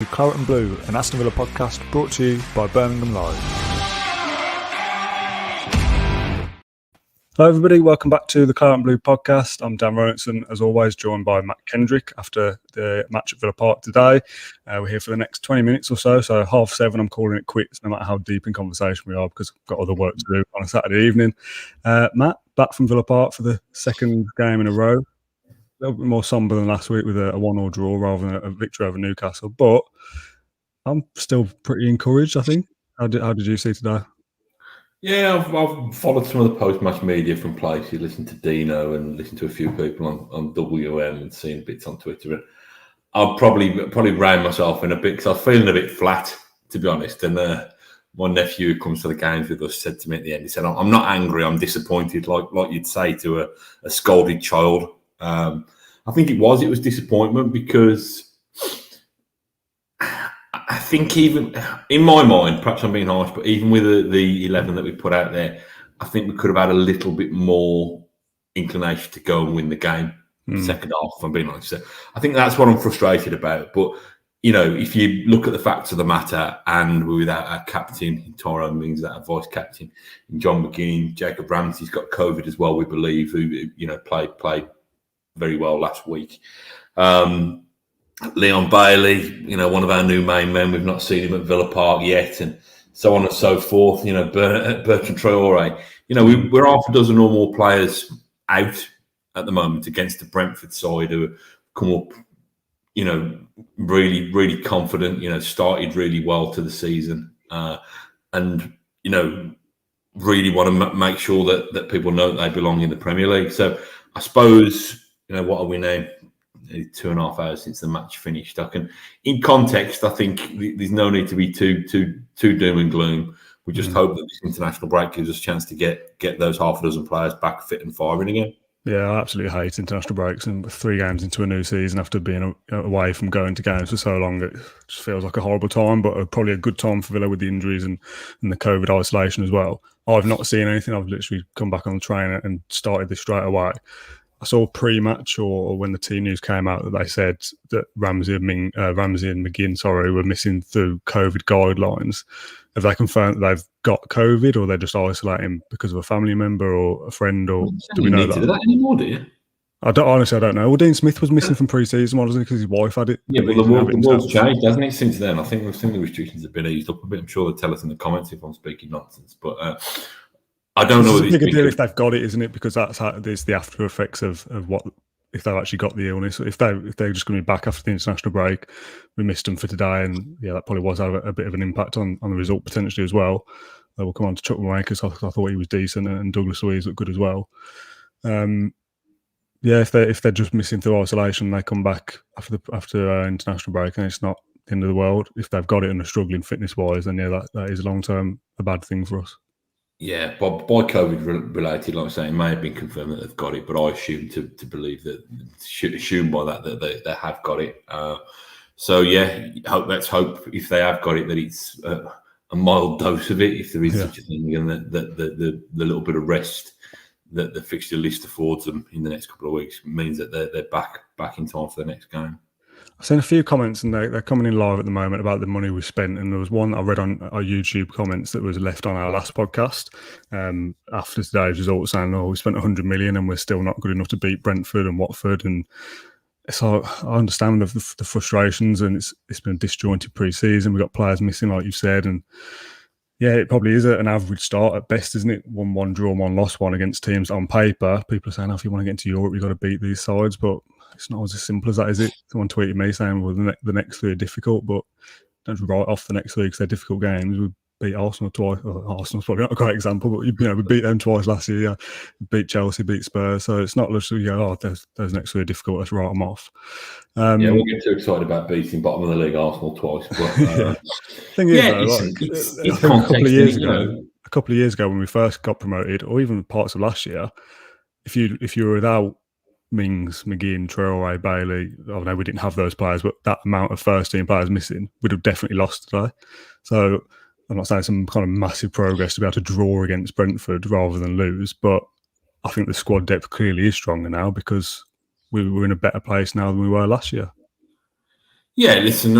The Claret and Blue, an Aston Villa podcast brought to you by Birmingham Live. Hello everybody, welcome back to the Claret and Blue podcast. I'm Dan Rolinson, as always, joined by Matt Kendrick after the match at Villa Park today. We're here for the next 20 minutes or so 7:30 I'm calling it quits, no matter how deep in conversation we are, because I've got other work to do on a Saturday evening. Matt, back from Villa Park for the second game in a row. A little bit more sombre than last week with a 1-1 draw rather than a victory over Newcastle, but I'm still pretty encouraged, I think. How did you see today? Yeah, I've followed some of the post-match media from places, listened to Dino and listened to a few people on WM and seen bits on Twitter. And I'll probably rein myself in a bit because I was feeling a bit flat, to be honest. And my nephew who comes to the games with us said to me at the end, he said, I'm not angry, I'm disappointed, like you'd say to a scolded child. I think it was disappointment because I think even in my mind, perhaps I'm being harsh, but even with the 11 that we put out there, I think we could have had a little bit more inclination to go and win the game second half, if I'm being honest. So I think that's what I'm frustrated about. But, you know, if you look at the facts of the matter, and we're without our captain, Tyrone Mings, our vice captain, John McGinn, Jacob Ramsey's got COVID as well, we believe, who, you know, played very well last week. Leon Bailey, you know, one of our new main men, we've not seen him at Villa Park yet, and so on and so forth. You know, Bertrand Traore. You know, we're half a dozen or more players out at the moment against the Brentford side who come up, you know, really, really confident. You know, started really well to the season, and you know, really want to make sure that people know that they belong in the Premier League. So I suppose, you know, what are we now? 2.5 hours since the match finished. In context, I think there's no need to be too doom and gloom. We just hope that this international break gives us a chance to get those half a dozen players back fit and firing again. Yeah, I absolutely hate international breaks, and 3 games into a new season after being away from going to games for so long, it just feels like a horrible time, but probably a good time for Villa with the injuries and the COVID isolation as well. I've not seen anything. I've literally come back on the train and started this straight away. I saw pre-match or when the team news came out that they said that Ramsey and McGinn, were missing through COVID guidelines. Have they confirmed that they've got COVID, or they're just isolating because of a family member or a friend, or do we know that? Do that anymore, do you? I don't know. Well, Dean Smith was missing from pre-season, wasn't he, because his wife had it? Yeah, but the world's changed, hasn't it, since then? I think the restrictions have been eased up a bit. I'm sure they'll tell us in the comments if I'm speaking nonsense, but I don't know. It's a bigger deal if they've got it, isn't it? Because there's the after effects of what if they've actually got the illness. If they're just going to be back after the international break, we missed them for today, and yeah, that probably was have a bit of an impact on the result potentially as well. We'll come on to Chuck Mulroney because I thought he was decent, and Douglas Luiz looked good as well. Yeah, if they're just missing through isolation, they come back after international break, and it's not the end of the world. If they've got it and are struggling fitness wise, then yeah, that is long term a bad thing for us. Yeah, by COVID related, like I say, it may have been confirmed that they've got it, but I assume to believe that, assume by that they have got it. So yeah, let's hope if they have got it that it's a mild dose of it, if there is such a thing, and that the little bit of rest that the fixture list affords them in the next couple of weeks means that they're back in time for the next game. I've seen a few comments, and they're coming in live at the moment about the money we spent. And there was one I read on our YouTube comments that was left on our last podcast after today's result, saying, "Oh, we spent 100 million and we're still not good enough to beat Brentford and Watford." And so I understand the frustrations, and it's been a disjointed pre-season. We've got players missing, like you said, and yeah, it probably is an average start at best, isn't it? 1-1 draw, 1 loss, 1 against teams on paper. People are saying, if you want to get into Europe, you've got to beat these sides, but it's not as simple as that, is it? Someone tweeted me saying, well, the next 3 are difficult, but don't write off the next 3 because they're difficult games. We beat Arsenal twice. Arsenal's probably not a great example, but we beat them twice last year. We beat Chelsea, beat Spurs. So it's not literally, those next 3 are difficult, let's write them off. Yeah, we'll get too excited about beating bottom of the league Arsenal twice. But, thing is, a couple of years ago when we first got promoted, or even parts of last year, if you were without Mings, McGinn, Traore, Bailey, I know we didn't have those players, but that amount of first team players missing, we'd have definitely lost today. So I'm not saying some kind of massive progress to be able to draw against Brentford rather than lose, but I think the squad depth clearly is stronger now because we're in a better place now than we were last year. Yeah, listen,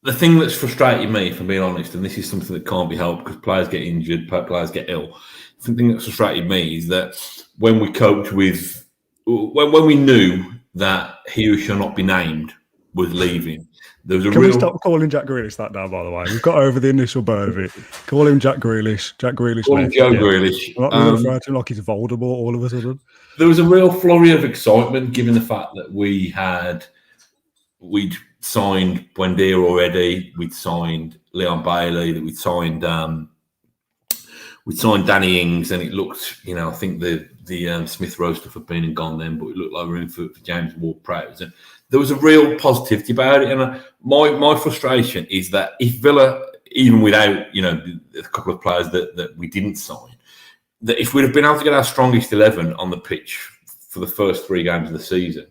the thing that's frustrated me, if I'm being honest, and this is something that can't be helped because players get injured, players get ill. The thing that's frustrated me is that when we coped with, when we knew that he who shall not be named was leaving, there was a Can real. we stop calling Jack Grealish that now, by the way? We've got over the initial burn of it. Call him Jack Grealish. Jack Grealish Call him left. Joe Yeah. Grealish. We're not referring to him like he's Voldemort all of a sudden. There was a real flurry of excitement given the fact that we'd signed Buendia already, we'd signed Leon Bailey, that we'd signed Danny Ings, and it looked, I think the Smith Rowe stuff had been and gone then, but it looked like we were in for James Ward-Prowse. And there was a real positivity about it. And my frustration is that if Villa, even without, a couple of players that we didn't sign, that if we'd have been able to get our strongest 11 on the pitch for the first 3 games of the season,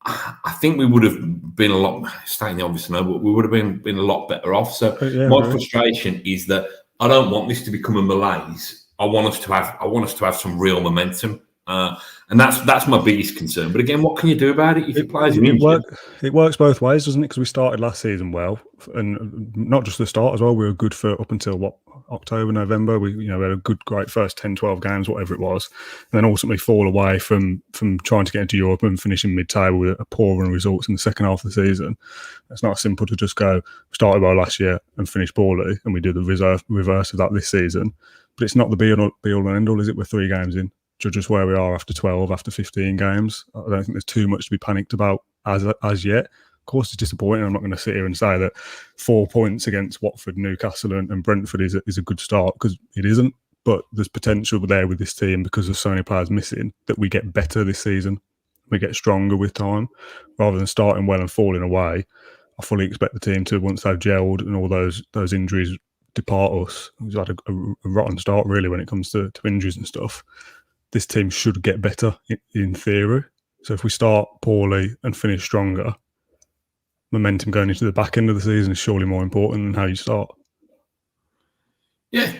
I think we would have been a lot, stating the obvious now, but we would have been a lot better off. So my frustration is that I don't want this to become a malaise. I want us to have some real momentum. And that's my biggest concern. But again, what can you do about it if your players are injured? It works both ways, doesn't it? Because we started last season well, and not just the start as well. We were good for up until October, November. We had a great first 10, 12 games, whatever it was, and then ultimately fall away from trying to get into Europe and finishing mid-table with a poor run of results in the second half of the season. It's not simple to just go started well last year and finish poorly, and we do the reverse of that this season. But it's not the be all and end all, is it? We're 3 games in. Judge us where we are after 12, after 15 games. I don't think there's too much to be panicked about as yet. Of course, it's disappointing. I'm not going to sit here and say that 4 points against Watford, Newcastle and Brentford is a good start, because it isn't. But there's potential there with this team because there's so many players missing that we get better this season. We get stronger with time. Rather than starting well and falling away, I fully expect the team to, once they've gelled and all those injuries depart us. We've had a rotten start, really, when it comes to injuries and stuff. This team should get better in theory. So if we start poorly and finish stronger, momentum going into the back end of the season is surely more important than how you start. Yeah,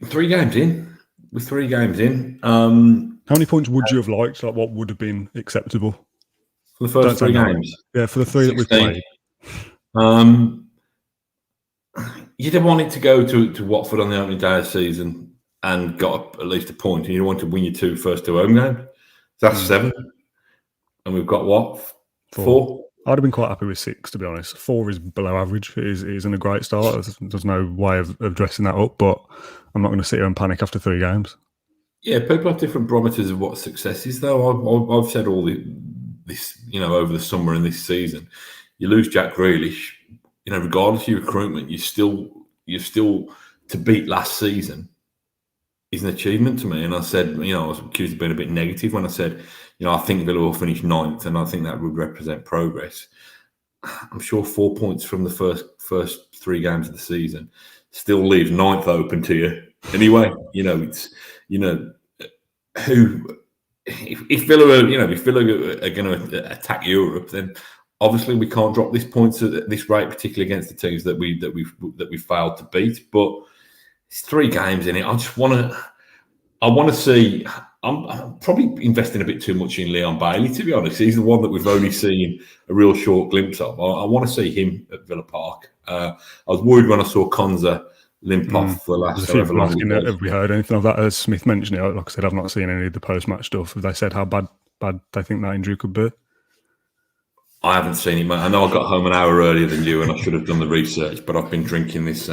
3 games in. With 3 games in. How many points would you have liked? Like, what would have been acceptable? For the first 3 games? Yeah, for the 3 that we played. You'd have wanted to go to Watford on the opening day of the season and got at least a point, and you want to win your 2 first 2 home games. So that's 7. And we've got what? 4? I'd have been quite happy with 6, to be honest. 4 is below average. It isn't a great start. There's no way of dressing that up, but I'm not going to sit here and panic after 3 games. Yeah, people have different barometers of what success is, though. I've said all this, over the summer and this season. You lose Jack Grealish, regardless of your recruitment, you're still to beat last season is an achievement to me. And I said, I was accused of being a bit negative when I said, I think Villa will finish 9th, and I think that would represent progress. I'm sure 4 points from the first 3 games of the season still leaves 9th open to you. Anyway, it's if Villa are going to attack Europe, then obviously we can't drop these points at this rate, particularly against the teams that we failed to beat. But it's 3 games in it. I want to see. I'm probably investing a bit too much in Leon Bailey, to be honest. He's the one that we've only seen a real short glimpse of. I want to see him at Villa Park. I was worried when I saw Konza limp off for the last however long. Have we heard anything of that? As Smith mentioned it, like I said, I've not seen any of the post-match stuff. Have they said how bad they think that injury could be? I haven't seen it, mate. I know I got home an hour earlier than you, and I should have done the research, but I've been drinking this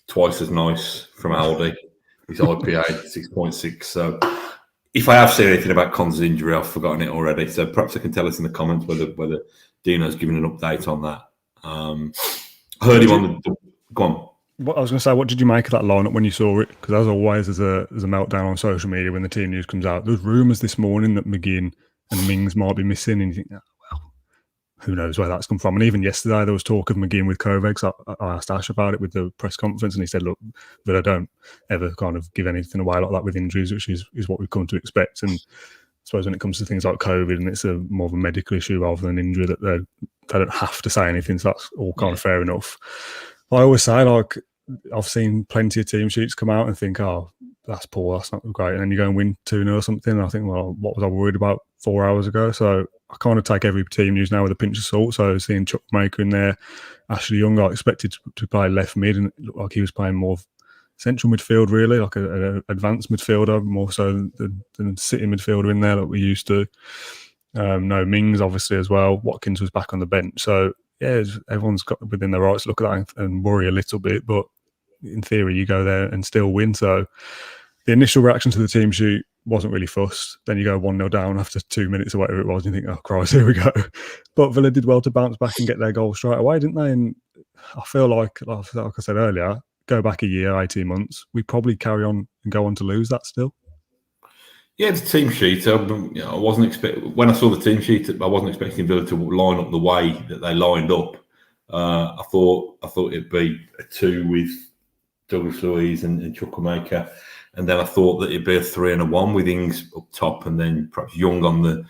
twice as nice from Aldi. This IPA 6.6. So if I have seen anything about Konza's injury, I've forgotten it already. So perhaps I can tell us in the comments whether Dino's given an update on that. I heard him on the... Go on. What I was going to say, what did you make of that lineup when you saw it? Because as always, there's a meltdown on social media when the team news comes out. There's rumours this morning that McGinn and Mings might be missing, and you think, well, who knows where that's come from? And even yesterday, there was talk of McGinn with Kovac. So I asked Ash about it with the press conference, and he said, look, that I don't ever kind of give anything away like that with injuries, which is what we've come to expect. And I suppose when it comes to things like COVID, and it's more of a medical issue rather than an injury, that they don't have to say anything. So that's all kind of fair enough. I always say, like, I've seen plenty of team sheets come out and think, oh, that's poor, that's not great. And then you go and win 2-0 or something. And I think, well, what was I worried about 4 hours ago? So I kind of take every team news now with a pinch of salt. So seeing Chuckmaker in there, Ashley Young, I expected to play left mid, and it looked like he was playing more central midfield, really, like an advanced midfielder, more so than sitting midfielder in there like we used to. No, Mings obviously as well. Watkins was back on the bench. So yeah, everyone's got within their rights to look at that and worry a little bit. But in theory, you go there and still win. So the initial reaction to the team sheet wasn't really fussed. Then you go 1-0 down after 2 minutes or whatever it was, and you think, oh Christ, here we go. But Villa did well to bounce back and get their goal straight away, didn't they? And I feel like I said earlier, go back a year, 18 months, we probably carry on and go on to lose that still. Yeah, the team sheet. I wasn't when I saw the team sheet, I wasn't expecting Villa to line up the way that they lined up. I thought it'd be a 2 with Douglas Luiz and Chukwuemeka, and then I thought that it'd be a 3 and a 1 with Ings up top, and then perhaps Young on the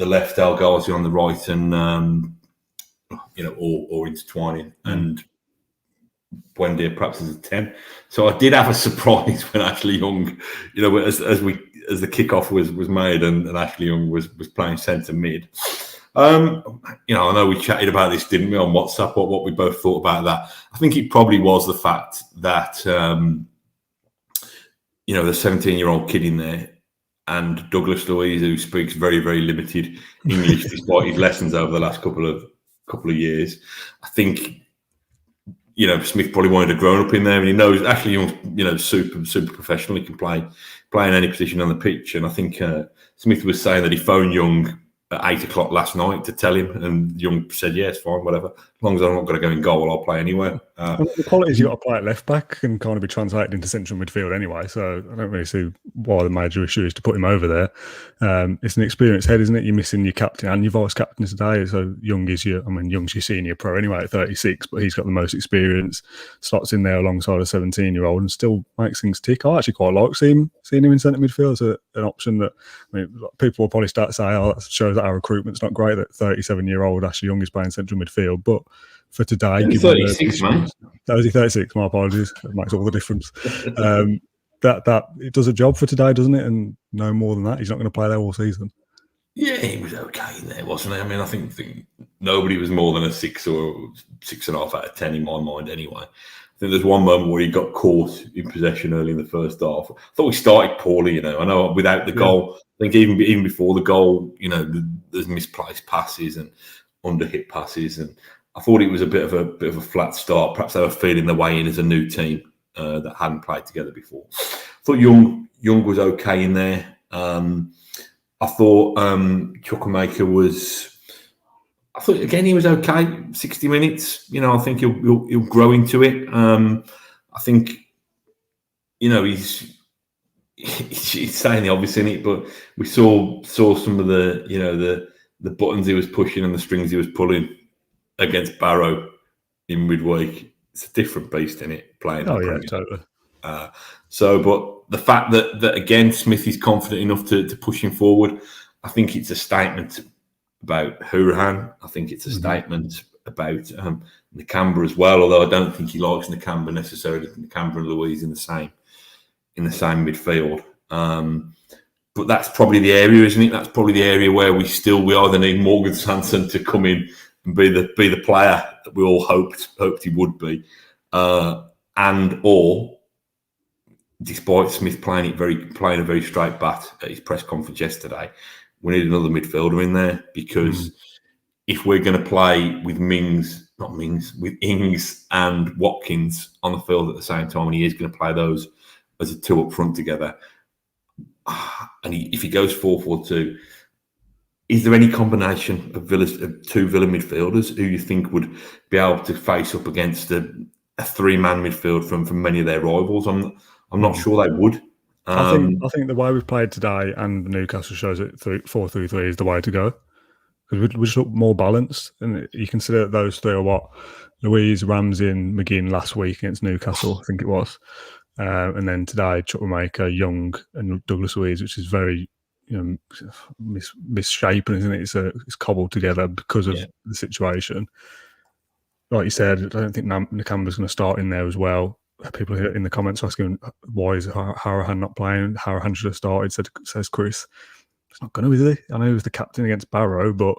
left, El Ghazi on the right, and or intertwining, and Buendia perhaps as a 10. So I did have a surprise when Ashley Young, as the kickoff was made and Ashley Young was playing centre mid. I know we chatted about this, didn't we, on WhatsApp, what we both thought about that. I think it probably was the fact that the 17-year-old kid in there and Douglas Luiz, who speaks very, very limited English despite his lessons over the last couple of years. I think Smith probably wanted to grow up in there, and he knows Ashley Young's super professional. He can play in any position on the pitch, and I think Smith was saying that he phoned Young at 8 o'clock last night to tell him, and Young said, "Yeah, it's fine, whatever. As long as I'm not going to go in goal, I'll play anywhere." The qualities you got to play at left back can kind of be translated into central midfield anyway. So I don't really see why the major issue is to put him over there. It's an experienced head, isn't it? You're missing your captain and your vice captain today. So Young's your senior pro anyway at 36, but he's got the most experience. Slots in there alongside a 17-year-old and still makes things tick. I actually quite like seeing him in centre midfield as an option that people will probably start to say, "Oh, that shows that our recruitment's not great." That 37-year-old Ashley Young is playing central midfield, but for today, 36, man. That was 36. My apologies. That makes all the difference. That it does a job for today, doesn't it? And no more than that. He's not going to play there all season. Yeah, he was okay in there, wasn't he? I mean, I think nobody was more than a 6 or 6.5 out of 10 in my mind anyway. I think there's one moment where he got caught in possession early in the first half. I thought we started poorly, I know without the goal. I think even before the goal, there's misplaced passes and under-hit passes, and I thought it was a bit of a flat start. Perhaps they were feeling their way in as a new team that hadn't played together before. I thought Young was okay in there. I thought Chukwuemeka was. I thought again he was okay. 60 minutes. I think he'll grow into it. I think he's saying the obvious in it, but we saw some of the buttons he was pushing and the strings he was pulling against Barrow in midweek. It's a different beast in it playing. Oh yeah, totally. But the fact that again Smith is confident enough to push him forward, I think it's a statement about Hourihane. I think it's a statement about Nakamba as well. Although I don't think he likes Nakamba necessarily. Nakamba and Luiz in the same midfield. But that's probably the area, isn't it? That's probably the area where we either need Morgan Sanson to come in and be the player that we all hoped he would be, or despite Smith playing a very straight bat at his press conference yesterday, we need another midfielder in there, because if we're going to play with with Ings and Watkins on the field at the same time, and he is going to play those as a two up front together, and if he goes 4-4-2, is there any combination of two Villa midfielders who you think would be able to face up against a three-man midfield from many of their rivals? I'm not sure they would. I think the way we've played today and Newcastle shows it 4-3-3 is the way to go, because we just look more balanced. And you consider that those three are what? Luiz, Ramsey and McGinn last week against Newcastle, I think it was. And then today, Chukwuemeka, Young and Douglas Luiz, which is very misshapen, isn't it? It's cobbled together because of the situation. Like you said, I don't think Nakamba's going to start in there as well. People here in the comments asking why is Hourihane not playing? Hourihane should have started, says Chris. It's not going to, is he? I know he was the captain against Barrow, but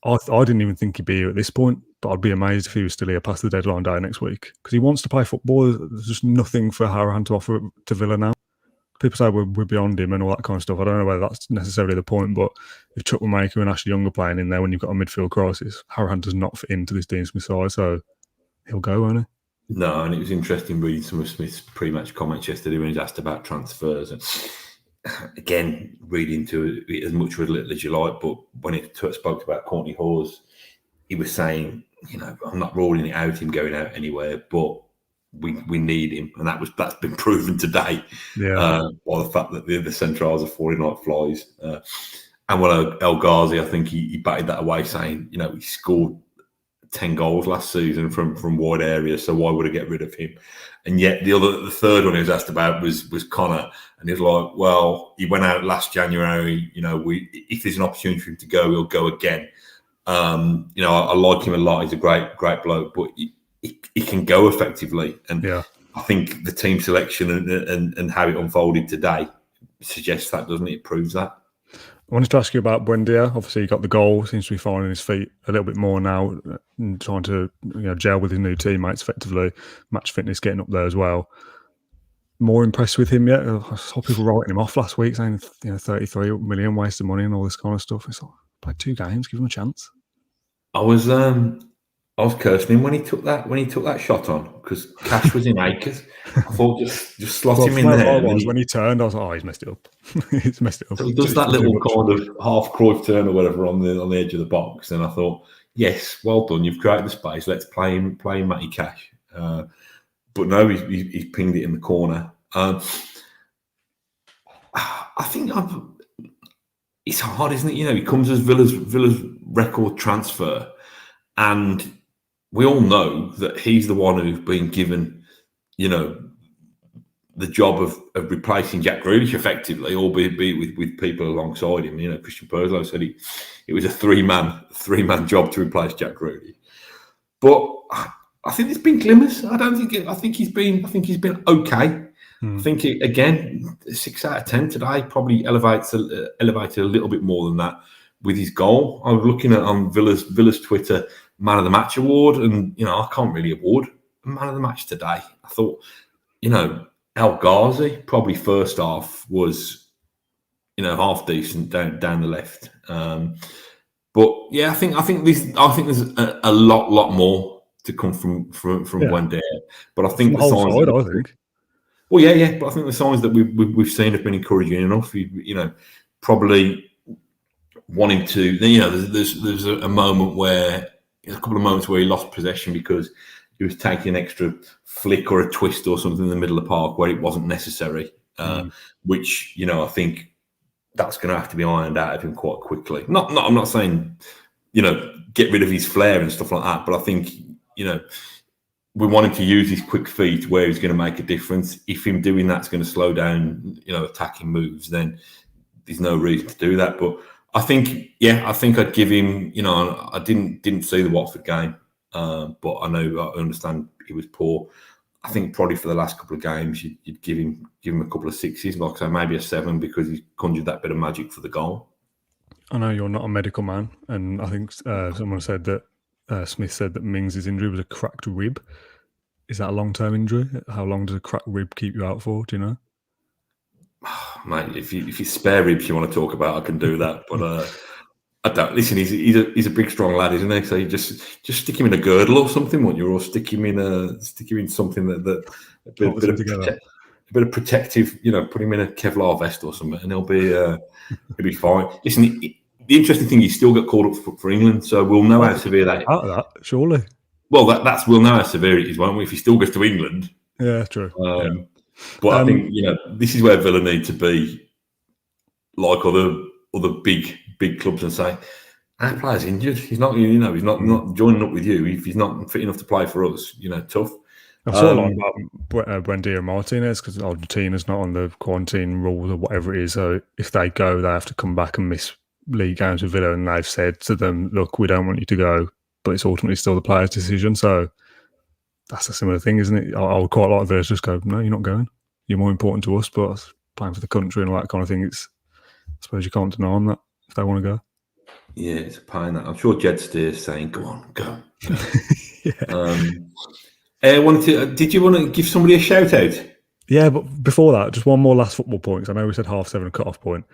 I didn't even think he'd be here at this point. But I'd be amazed if he was still here past the deadline day next week because he wants to play football. There's just nothing for Harahan to offer to Villa now. People say we're beyond him and all that kind of stuff. I don't know whether that's necessarily the point, but if Chukwuemeka and Ashley Young are playing in there when you've got a midfield crisis, Harahan does not fit into this Dean Smith side, so he'll go, won't he? No, and it was interesting reading some of Smith's pre-match comments yesterday when he was asked about transfers. And again, read into it as much or as little as you like, but when he spoke about Courtney Hawes, he was saying, I'm not ruling it out, him going out anywhere, but we need him, and that's been proven today by the fact that the centrals are falling like flies. And El Ghazi, I think he batted that away, saying, he scored 10 goals last season from wide areas, so why would I get rid of him? And yet the third one he was asked about was Connor, and he was like, well, he went out last January. If there's an opportunity for him to go, he'll go again. I like him a lot. He's a great bloke, but he can go effectively. And I think the team selection and how it unfolded today suggests that, doesn't it? It proves that. I wanted to ask you about Buendia. Obviously, he got the goal. Seems to be finding his feet a little bit more now, and trying to gel with his new teammates effectively. Match fitness getting up there as well. More impressed with him yet? I saw people writing him off last week, saying 33 million waste of money and all this kind of stuff. It's like, played 2 games, give him a chance. I was cursing him when he took that shot on because Cash was in acres. I thought just slot him in there. When he turned, I was like, oh, he's messed it up. He's messed it up. So he does that little kind of half Cruyff turn or whatever on the edge of the box, and I thought, yes, well done, you've created the space. Let's play Matty Cash. But no, he's pinged it in the corner. I think it's hard, isn't it? He comes as Villa's record transfer, and we all know that he's the one who's been given, the job of replacing Jack Grealish effectively, albeit with people alongside him. Christian Perslow said it was a three-man job to replace Jack Grealish. But I think there's been glimmers. I think he's been okay. I think again, 6 out of 10 today probably elevated a little bit more than that with his goal. I was looking at on Villa's Twitter Man of the Match award, and I can't really award Man of the Match today. I thought, El Ghazi probably first half was, half decent down the left. But yeah, I think there's a lot more to come from Buendia. But I think the signs. Side, I think. Well, yeah, but I think the signs that we've seen have been encouraging enough. Probably wanting to. There's a moment where a couple of moments where he lost possession because he was taking an extra flick or a twist or something in the middle of the park where it wasn't necessary. Which I think that's going to have to be ironed out of him quite quickly. I'm not saying get rid of his flair and stuff like that, but I think we want him to use his quick feet where he's going to make a difference. If him doing that's going to slow down, attacking moves, then there's no reason to do that. But I think I'd give him. I didn't see the Watford game, but I understand he was poor. I think probably for the last couple of games, you'd give him a couple of 6s, like I say, maybe a 7 because he's conjured that bit of magic for the goal. I know you're not a medical man, and I think someone said that Smith said that Mings' injury was a cracked rib. Is that a long-term injury? How long does a cracked rib keep you out for? Do you know? Mate, if you spare ribs you want to talk about, I can do that. But I don't listen. He's a big, strong lad, isn't he? So you just stick him in a girdle or something, won't you? Or stick him in something that a bit of protective. Put him in a Kevlar vest or something, and he'll be fine. Listen, the interesting thing, he still got called up for England, so we'll know how severe that is. Out of that, surely. Well, we'll know how severe it is, won't we? If he still goes to England. Yeah, true. But I think this is where Villa need to be like other big clubs and say, our player's injured. He's not, he's not joining up with you. If he's not fit enough to play for us, tough. I saw a lot about Buendia and Martinez because Argentina's not on the quarantine rules or whatever it is. So if they go, they have to come back and miss league games with Villa, and they've said to them, "Look, we don't want you to go," but it's ultimately still the player's decision. So that's a similar thing, isn't it? I would quite like Villa to just go, "No, you're not going. You're more important to us." But playing for the country and all that kind of thing, it's suppose you can't deny them that if they want to go. Yeah, it's a pain. I'm sure Jed Steer's saying, "Go on, go." Did you want to give somebody a shout out? Yeah, but before that, just one more last football point. 'Cause I know we said 7:30 cut-off point.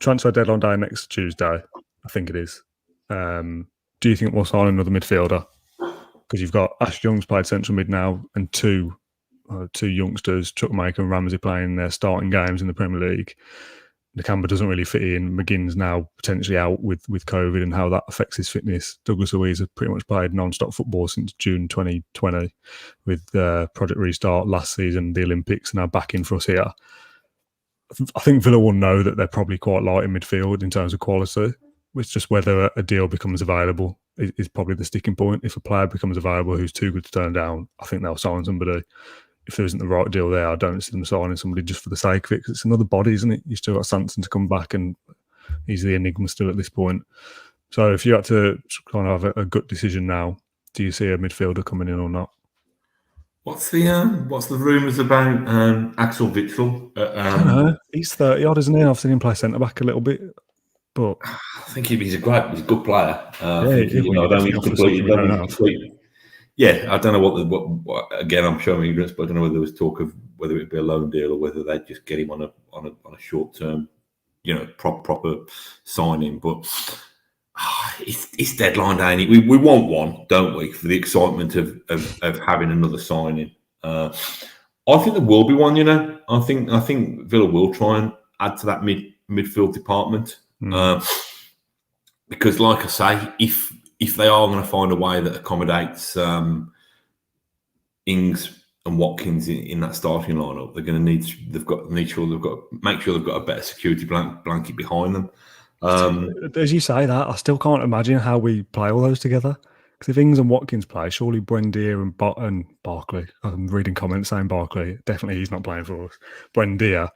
Transfer deadline day next Tuesday, I think it is. Do you think we'll sign another midfielder? Because you've got Ash Young's played central mid now, and two youngsters, Chuckmaker and Ramsey, playing their starting games in the Premier League. Nakamba doesn't really fit in. McGinn's now potentially out with COVID and how that affects his fitness. Douglas Luiz has pretty much played non-stop football since June 2020 with Project Restart last season, the Olympics, now back in for us here. I think Villa will know that they're probably quite light in midfield in terms of quality. It's just whether a deal becomes available is probably the sticking point. If a player becomes available who's too good to turn down, I think they'll sign somebody. If there isn't the right deal there, I don't see them signing somebody just for the sake of it, because it's another body, isn't it? You've still got Sanson to come back, and he's the enigma still at this point. So if you had to kind of have a gut decision now, do you see a midfielder coming in or not? What's the rumours about Axel Witsel? I don't know. He's 30 odd, isn't he? I've seen him play centre back a little bit, but I think he's a good player. Yeah, I don't know what. Again, I'm showing ignorance, but I don't know whether there was talk of whether it'd be a loan deal or whether they'd just get him on a short term, proper signing. But it's deadline day. We want one, don't we, for the excitement of having another signing. I think there will be one. I think Villa will try and add to that midfield department. Because, like I say, if they are going to find a way that accommodates Ings and Watkins in that starting lineup, they're going to need to make sure they've got a better security blanket behind them. As you say that, I still can't imagine how we play all those together. Because if Ings and Watkins play, surely Buendia and Barkley. I'm reading comments saying Barkley. Definitely, he's not playing for us. Buendia,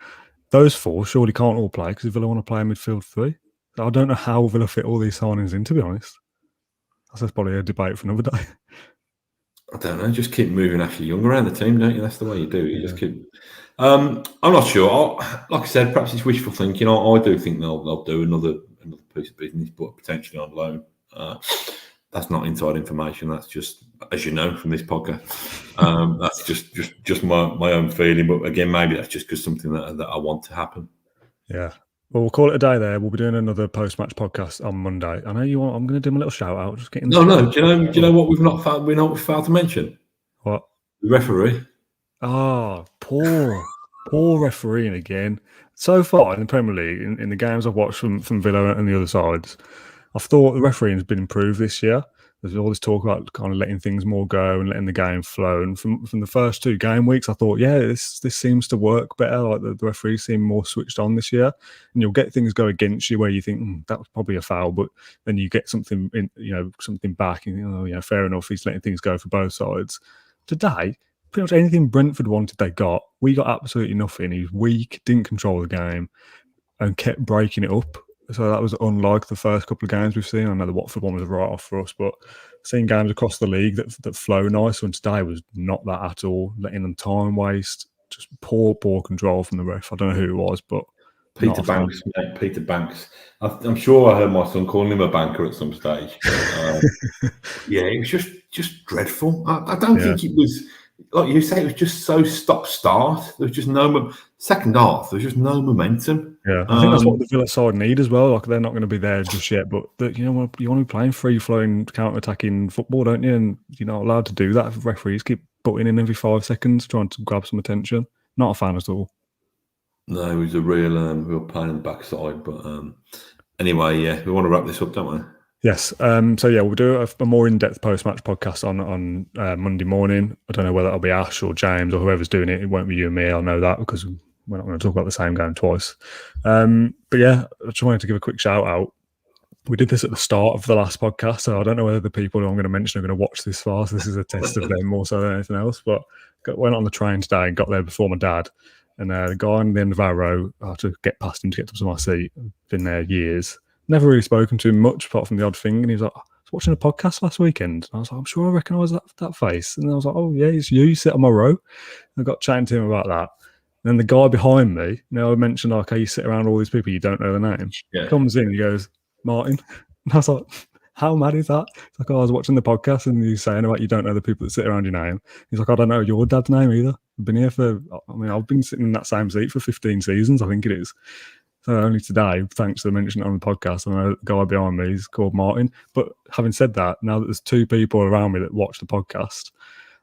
those four surely can't all play because Villa want to play a midfield three. I don't know how Villa fit all these signings in, to be honest. That's probably a debate for another day. I don't know. Just keep moving Ashley Young around the team, don't you? That's the way you do it. You just keep. I'm not sure. Like I said, perhaps it's wishful thinking. I do think they'll do another piece of business, but potentially on loan. That's not inside information. That's just, as you know from this podcast, that's just my own feeling. But again, maybe that's just because something that I want to happen. Yeah. Well, we'll call it a day there. We'll be doing another post-match podcast on Monday. I know you want. I'm going to do my little shout out. Just getting. No. Do you know what we've not found? We failed to mention. What? The referee. Oh, poor refereeing again. So far in the Premier League, in the games I've watched from Villa and the other sides, I've thought the refereeing has been improved this year. There's all this talk about kind of letting things more go and letting the game flow. And from the first two game weeks, I thought, yeah, this seems to work better. Like the referees seem more switched on this year, and you'll get things go against you where you think that was probably a foul, but then you get something something back, and fair enough. He's letting things go for both sides. Today, pretty much anything Brentford wanted, they got. We got absolutely nothing. He was weak, didn't control the game, and kept breaking it up. So that was unlike the first couple of games we've seen. I know the Watford one was a write-off for us, but seeing games across the league that flow nice, and today was not that at all. Letting them time waste, just poor control from the ref. I don't know who it was, but Peter Banks. Mate, Peter Banks. I'm sure I heard my son calling him a banker at some stage. Yeah, it was just dreadful. I don't think it was, like you say, it was just so stop-start. There was just no second half. There was just no momentum. Yeah, I think that's what the Villa side need as well. Like, they're not going to be there just yet, but you want to be playing free-flowing, counter-attacking football, don't you? And you're not allowed to do that if referees keep butting in every 5 seconds, trying to grab some attention. Not a fan at all. No, it was a real pain in the backside. But anyway, yeah, we want to wrap this up, don't we? Yes. So yeah, we'll do a more in-depth post-match podcast on Monday morning. I don't know whether it'll be Ash or James or whoever's doing it. It won't be you and me. I'll know that because we're not going to talk about the same game twice. But yeah, I just wanted to give a quick shout out. We did this at the start of the last podcast, so I don't know whether the people who I'm going to mention are going to watch this far. So this is a test of them more so than anything else. But went on the train today and got there before my dad. And the guy on the end of our row, I had to get past him to get to my seat. Been there years. Never really spoken to him much apart from the odd thing. And he was like, I was watching a podcast last weekend. And I was like, I'm sure I recognise that face. And I was like, oh, yeah, it's you. You sit on my row. I got chatting to him about that. then the guy behind me, I mentioned, like, how you sit around all these people, you don't know the name. Yeah. Comes in, he goes, Martin. And I was like, how mad is that? It's like, I was watching the podcast and he's saying about you don't know the people that sit around your name. He's like, I don't know your dad's name either. I've been here I've been sitting in that same seat for 15 seasons, I think it is. So only today, thanks to the mention on the podcast, I know the guy behind me is called Martin. But having said that, now that there's two people around me that watch the podcast,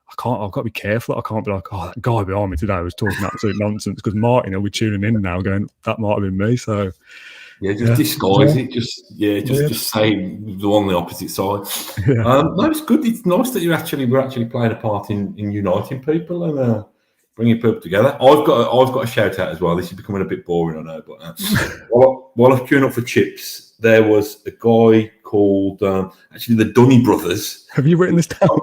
I've got to be careful. I can't be like, oh, that guy behind me today was talking absolute nonsense, because Martin will be tuning in now going, that might have been me. So disguise it. Just say the one on the opposite side. Yeah. No, it's good. It's nice that we're actually playing a part in uniting people and bringing people together. I've got a shout out as well. This is becoming a bit boring, I know, but while I was queuing up for chips, there was a guy called actually the Dunny brothers. Have you written this down?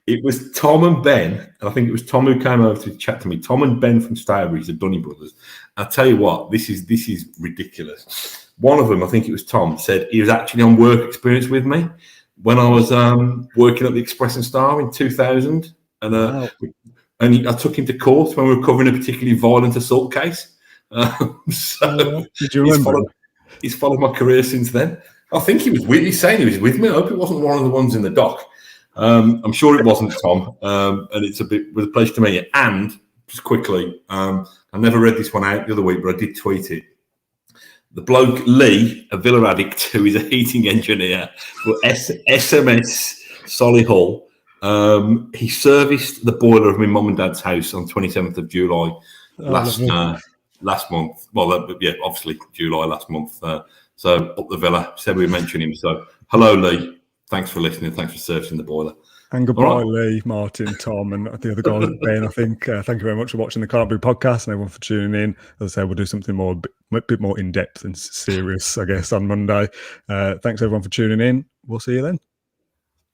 It was Tom and Ben, and I think it was Tom who came over to chat to me. Tom and Ben from Stourbridge, the Dunny brothers. I'll tell you what, this is ridiculous. One of them, I think it was Tom, said he was actually on work experience with me when I was working at the Express and Star in 2000, and Wow. I took him to court when we were covering a particularly violent assault case. Did you remember? He's followed my career since then. I think he's saying he was with me. I hope it wasn't one of the ones in the dock. I'm sure it wasn't Tom, and it's a pleasure to meet you. And just quickly, I never read this one out the other week, but I did tweet it. The bloke Lee, a Villa addict who is a heating engineer for SMS Solihull, he serviced the boiler of my mum and dad's house on 27th of July last month. Well, obviously July last month. So up the Villa, said we mentioned him. So hello, Lee. Thanks for listening. Thanks for searching the boiler. And goodbye, Lee, Martin, Tom, and the other guys, Ben, I think. Thank you very much for watching the Carberry podcast and everyone for tuning in. As I say, we'll do something a bit more in-depth and serious, I guess, on Monday. Thanks, everyone, for tuning in. We'll see you then.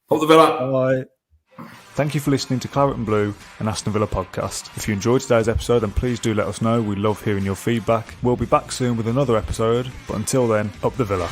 Up the Villa. Bye. Thank you for listening to Claret and Blue, an Aston Villa podcast. If you enjoyed today's episode, then please do let us know. We love hearing your feedback. We'll be back soon with another episode, but until then, up the Villa.